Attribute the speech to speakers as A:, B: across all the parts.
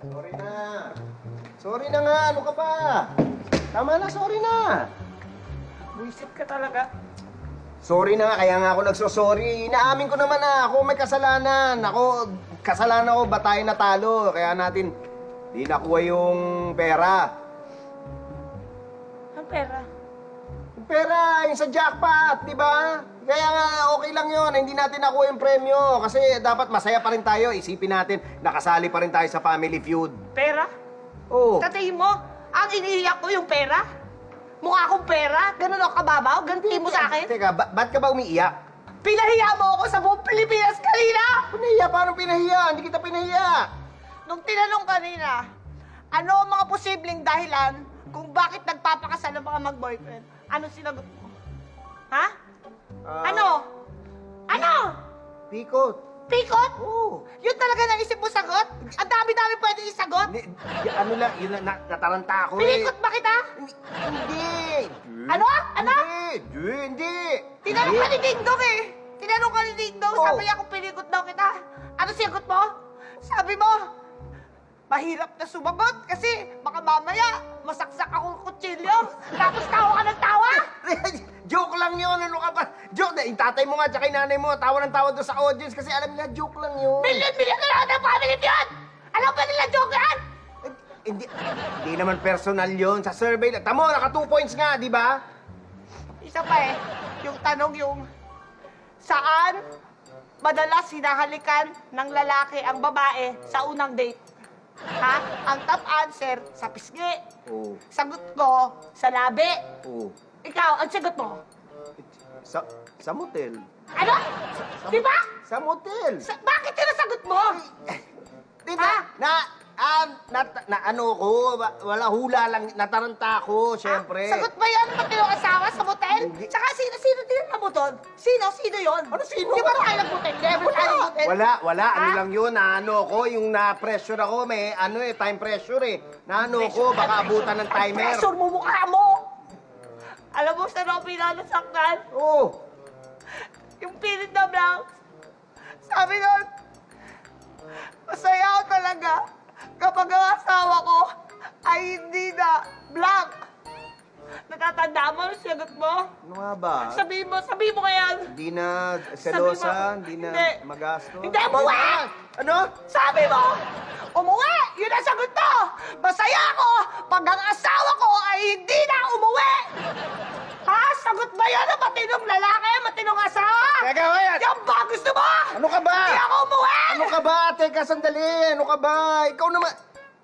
A: Sorry na. Sorry na nga, ano ka pa? Tama na, sorry na.
B: Buisit ka talaga.
A: Sorry na nga, kaya nga ako nagsosorry. Inaamin ko naman na ako may kasalanan. Kasalanan ko, ba tayo natalo? Kaya natin di nakuha yung pera.
B: Ang pera.
A: Yung pera, yung sa jackpot, di ba? Kaya nga, okay lang yun. Hindi natin nakuha yung premyo. Kasi dapat masaya pa rin tayo. Isipin natin, nakasali pa rin tayo sa Family Feud.
B: Pera?
A: Oo.
B: Tatayin mo, ang iniiyak ko yung pera? Mukha akong pera? Ganun ako kababaw? Gantiin mo sa akin?
A: Teka, ba't ka ba umiiyak?
B: Pinahiya mo ako sa buong Pilipinas kanina!
A: Pinahiya? Paano pinahiya? Hindi kita pinahiya.
B: Nung tinanong kanina, ano ang mga posibleng dahilan kung bakit nagpapakasal ng mga mag-boyfriend? Ano sinagot mo? Ha? Ano? Ano?
A: Pikot.
B: Pikot?
A: Oo.
B: Yun talaga naisip mo sagot? Ang dami-dami pwede isagot?
A: Hindi, ano lang, yun lang, nataranta ako eh.
B: Pinikot ba kita?
A: Hindi.
B: Ano? Ano?
A: Hindi.
B: Tinanong ka ni Dingdong eh. Tinanong ka ni Dingdong,
A: Oo.
B: sabi niya kung pinikot daw kita. Ano siyagot mo? Sabi mo, mahirap na sumagot kasi baka mamaya masaksak akong kutsilyo. Tapos tawa ka ng tawa.
A: Joke lang yun, ano ka ba? Joke na, yung tatay mo nga, tsaka yung nanay mo, tawa ng tawa doon sa audience kasi alam nila, joke lang yun.
B: Milyon-milyon na lang ng family feud! Alam ba nila joke yan?
A: Hindi naman personal yun, sa survey lang. Tamo, naka 2 points nga, di ba?
B: Isa pa eh, yung tanong yung, saan madalas hinahalikan ng lalaki ang babae sa unang date? Ha? Ang top answer, sa pisngi.
A: Oo.
B: Sagot ko, sa labi.
A: Oo.
B: Ikaw, ang sagot mo?
A: Sa motel.
B: Ano? Di ba?
A: Sa motel.
B: Bakit yun ang sagot mo?
A: Di
B: Ha?
A: ano ko, wala hula lang, nataranta ako, syempre.
B: Sagot ba yan pati yung asawa sa motel?
A: Hindi.
B: Tsaka sino tinanong mo doon? Sino yun?
A: Ano sino?
B: Di ba tayo nag-motel? Never tayo nag-motel?
A: Wala, ano
B: Ha?
A: lang yun, naano ko, yung na-pressure ako, may time pressure eh. Naano ko, baka abutan ng timer.
B: Pressure mo mukha mo! Alam mo, saan ako pinalasaktan?
A: Oo.
B: Yung pilit na blank. Sabi nun, masaya ako talaga kapag ang asawa ko ay hindi na blank. Natatanda mo ang sagot mo?
A: Ano nga ba?
B: Sabihin mo ngayon.
A: Hindi na
B: Sabi
A: selosa,
B: mo,
A: hindi na
B: hindi.
A: magasto.
B: Hindi, umuwi!
A: Ano?
B: Sabi mo, umuwi! Yun ang sagot mo! Masaya ako pag ang asawa ko ay hindi na umuwi! Ha? Sagot ba yan ang matinong lalaki, matinong asawa?
A: Teka, wait!
B: Yan ba gusto mo?
A: Ano ka ba?
B: Hindi ako umuwi!
A: Ano ka ba? Teka, sandali. Ano ka ba? Ikaw naman.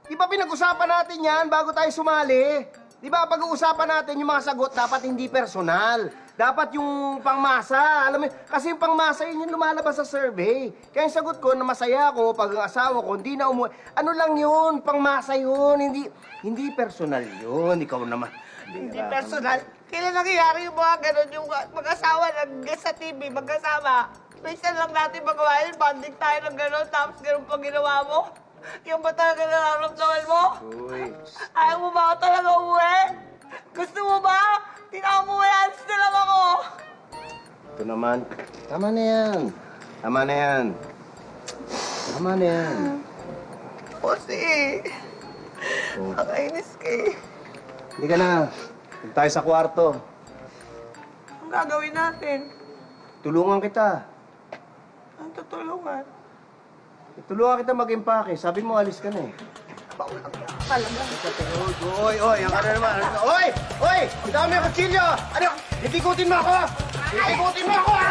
A: Di ba pinag-usapan natin yan bago tayo sumali? Di ba pag-uusapan natin yung mga sagot dapat hindi personal. Dapat yung pangmasa. Alam mo, kasi yung pangmasa yun yung lumalabas sa survey. Kaya yung sagot ko na masaya ako pag ang asawa ko hindi na umuwi. Ano lang yun? Pangmasa yun. Hindi personal yun. Ikaw naman.
B: Hindi personal. Kailan nangyayari yung mga ganun, yung mag-asawa nag-guest sa TV, magkasama. Minsan lang natin magawa yun, banding tayo ng gano'n, tapos gano'n pa ginawa mo. Yung ba talaga nararamdaman mo?
A: Uy.
B: Ayaw mo ba ako talaga umuwi? Gusto mo ba? Di na ako umuwi, alis na lang ako.
A: Ito naman. Tama na yan. Tama na yan. Tama na yan.
B: Kasi,
A: Oh.
B: nakainis ka eh.
A: Hindi ka na. Huwag tayo sa kwarto.
B: Ang gagawin natin?
A: Tulungan kita.
B: Ang tutulungan?
A: Tulungan kita mag-impake. Sabi mo, alis ka na eh.
B: Paulang ka talaga.
A: Oy, ang ano naman. Oy! Ang dami yung kutsilyo! Ano? Ipikutin mo ako! Ipikutin mo ako, ha!